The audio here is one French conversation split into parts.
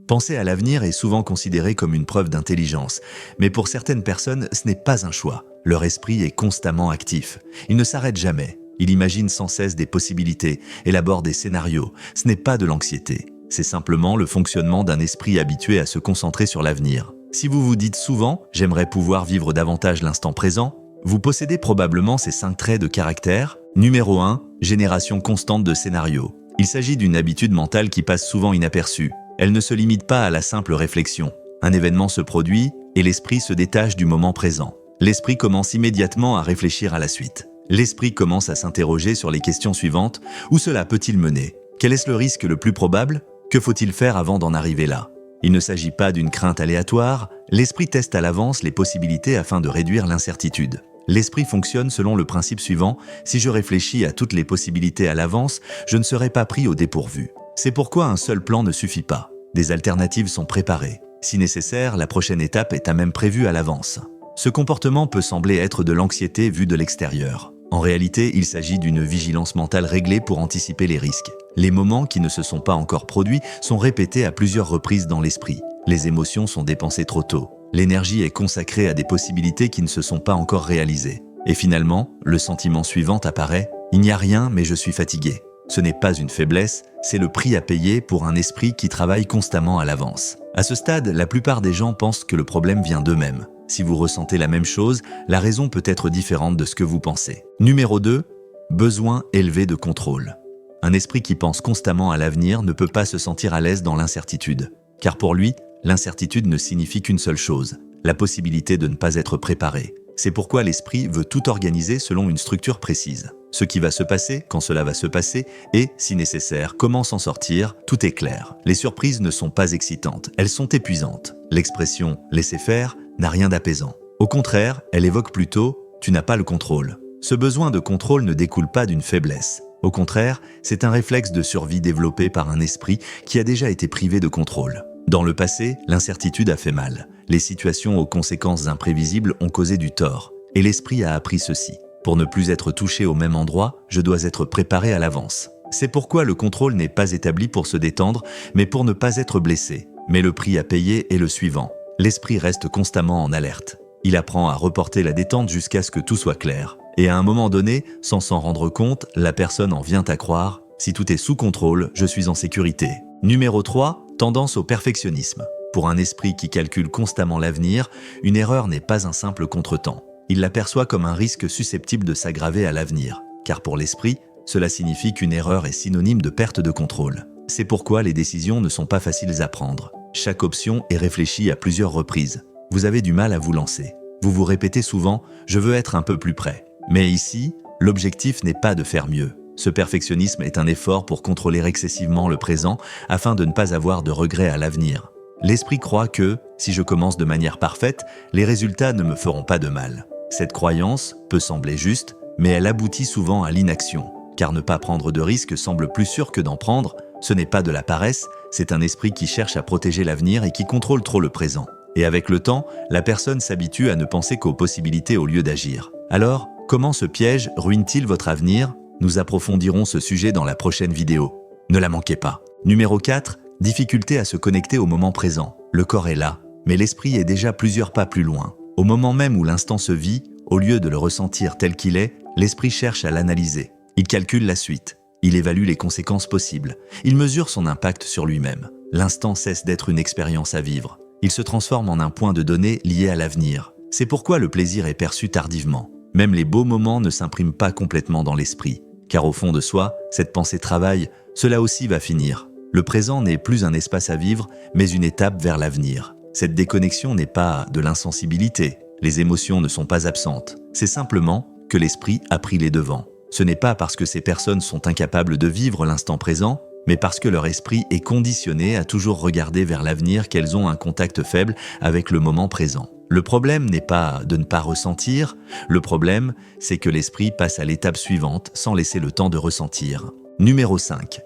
Penser à l'avenir est souvent considéré comme une preuve d'intelligence, mais pour certaines personnes, ce n'est pas un choix. Leur esprit est constamment actif. Il ne s'arrête jamais. Il imagine sans cesse des possibilités, élabore des scénarios. Ce n'est pas de l'anxiété. C'est simplement le fonctionnement d'un esprit habitué à se concentrer sur l'avenir. Si vous vous dites souvent « j'aimerais pouvoir vivre davantage l'instant présent », vous possédez probablement ces 5 traits de caractère. Numéro 1, génération constante de scénarios. Il s'agit d'une habitude mentale qui passe souvent inaperçue. Elle ne se limite pas à la simple réflexion. Un événement se produit et l'esprit se détache du moment présent. L'esprit commence immédiatement à réfléchir à la suite. L'esprit commence à s'interroger sur les questions suivantes. Où cela peut-il mener? Quel est le risque le plus probable? Que faut-il faire avant d'en arriver là? Il ne s'agit pas d'une crainte aléatoire. L'esprit teste à l'avance les possibilités afin de réduire l'incertitude. L'esprit fonctionne selon le principe suivant: si je réfléchis à toutes les possibilités à l'avance, je ne serai pas pris au dépourvu. C'est pourquoi un seul plan ne suffit pas. Des alternatives sont préparées. Si nécessaire, la prochaine étape est à même prévue à l'avance. Ce comportement peut sembler être de l'anxiété vue de l'extérieur. En réalité, il s'agit d'une vigilance mentale réglée pour anticiper les risques. Les moments qui ne se sont pas encore produits sont répétés à plusieurs reprises dans l'esprit. Les émotions sont dépensées trop tôt. L'énergie est consacrée à des possibilités qui ne se sont pas encore réalisées. Et finalement, le sentiment suivant apparaît: il n'y a rien, mais je suis fatigué. Ce n'est pas une faiblesse, c'est le prix à payer pour un esprit qui travaille constamment à l'avance. À ce stade, la plupart des gens pensent que le problème vient d'eux-mêmes. Si vous ressentez la même chose, la raison peut être différente de ce que vous pensez. Numéro 2, besoin élevé de contrôle. Un esprit qui pense constamment à l'avenir ne peut pas se sentir à l'aise dans l'incertitude. Car pour lui, l'incertitude ne signifie qu'une seule chose: la possibilité de ne pas être préparé. C'est pourquoi l'esprit veut tout organiser selon une structure précise. Ce qui va se passer, quand cela va se passer, et, si nécessaire, comment s'en sortir, tout est clair. Les surprises ne sont pas excitantes, elles sont épuisantes. L'expression « laisser faire » n'a rien d'apaisant. Au contraire, elle évoque plutôt « tu n'as pas le contrôle ». Ce besoin de contrôle ne découle pas d'une faiblesse. Au contraire, c'est un réflexe de survie développé par un esprit qui a déjà été privé de contrôle. Dans le passé, l'incertitude a fait mal. Les situations aux conséquences imprévisibles ont causé du tort. Et l'esprit a appris ceci: pour ne plus être touché au même endroit, je dois être préparé à l'avance. C'est pourquoi le contrôle n'est pas établi pour se détendre, mais pour ne pas être blessé. Mais le prix à payer est le suivant: l'esprit reste constamment en alerte. Il apprend à reporter la détente jusqu'à ce que tout soit clair. Et à un moment donné, sans s'en rendre compte, la personne en vient à croire: si tout est sous contrôle, je suis en sécurité. Numéro 3, tendance au perfectionnisme. Pour un esprit qui calcule constamment l'avenir, une erreur n'est pas un simple contretemps. Il l'aperçoit comme un risque susceptible de s'aggraver à l'avenir. Car pour l'esprit, cela signifie qu'une erreur est synonyme de perte de contrôle. C'est pourquoi les décisions ne sont pas faciles à prendre. Chaque option est réfléchie à plusieurs reprises. Vous avez du mal à vous lancer. Vous vous répétez souvent « je veux être un peu plus près ». Mais ici, l'objectif n'est pas de faire mieux. Ce perfectionnisme est un effort pour contrôler excessivement le présent afin de ne pas avoir de regrets à l'avenir. L'esprit croit que, si je commence de manière parfaite, les résultats ne me feront pas de mal. Cette croyance peut sembler juste, mais elle aboutit souvent à l'inaction. Car ne pas prendre de risques semble plus sûr que d'en prendre. Ce n'est pas de la paresse, c'est un esprit qui cherche à protéger l'avenir et qui contrôle trop le présent. Et avec le temps, la personne s'habitue à ne penser qu'aux possibilités au lieu d'agir. Alors, comment ce piège ruine-t-il votre avenir? Nous approfondirons ce sujet dans la prochaine vidéo. Ne la manquez pas. Numéro 4, difficulté à se connecter au moment présent. Le corps est là, mais l'esprit est déjà plusieurs pas plus loin. Au moment même où l'instant se vit, au lieu de le ressentir tel qu'il est, l'esprit cherche à l'analyser. Il calcule la suite. Il évalue les conséquences possibles. Il mesure son impact sur lui-même. L'instant cesse d'être une expérience à vivre. Il se transforme en un point de données lié à l'avenir. C'est pourquoi le plaisir est perçu tardivement. Même les beaux moments ne s'impriment pas complètement dans l'esprit. Car au fond de soi, cette pensée travaille, cela aussi va finir. Le présent n'est plus un espace à vivre, mais une étape vers l'avenir. Cette déconnexion n'est pas de l'insensibilité. Les émotions ne sont pas absentes. C'est simplement que l'esprit a pris les devants. Ce n'est pas parce que ces personnes sont incapables de vivre l'instant présent, mais parce que leur esprit est conditionné à toujours regarder vers l'avenir, qu'elles ont un contact faible avec le moment présent. Le problème n'est pas de ne pas ressentir, le problème, c'est que l'esprit passe à l'étape suivante sans laisser le temps de ressentir. Numéro 5.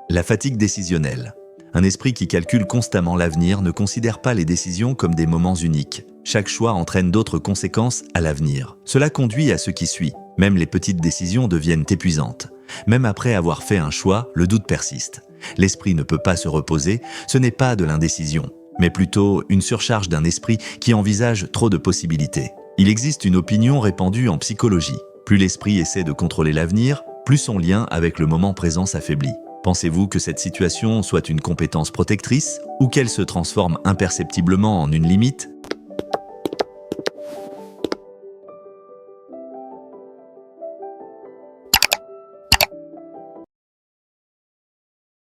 La fatigue décisionnelle. Un esprit qui calcule constamment l'avenir ne considère pas les décisions comme des moments uniques. Chaque choix entraîne d'autres conséquences à l'avenir. Cela conduit à ce qui suit. Même les petites décisions deviennent épuisantes. Même après avoir fait un choix, le doute persiste. L'esprit ne peut pas se reposer, ce n'est pas de l'indécision, mais plutôt une surcharge d'un esprit qui envisage trop de possibilités. Il existe une opinion répandue en psychologie. Plus l'esprit essaie de contrôler l'avenir, plus son lien avec le moment présent s'affaiblit. Pensez-vous que cette situation soit une compétence protectrice ou qu'elle se transforme imperceptiblement en une limite?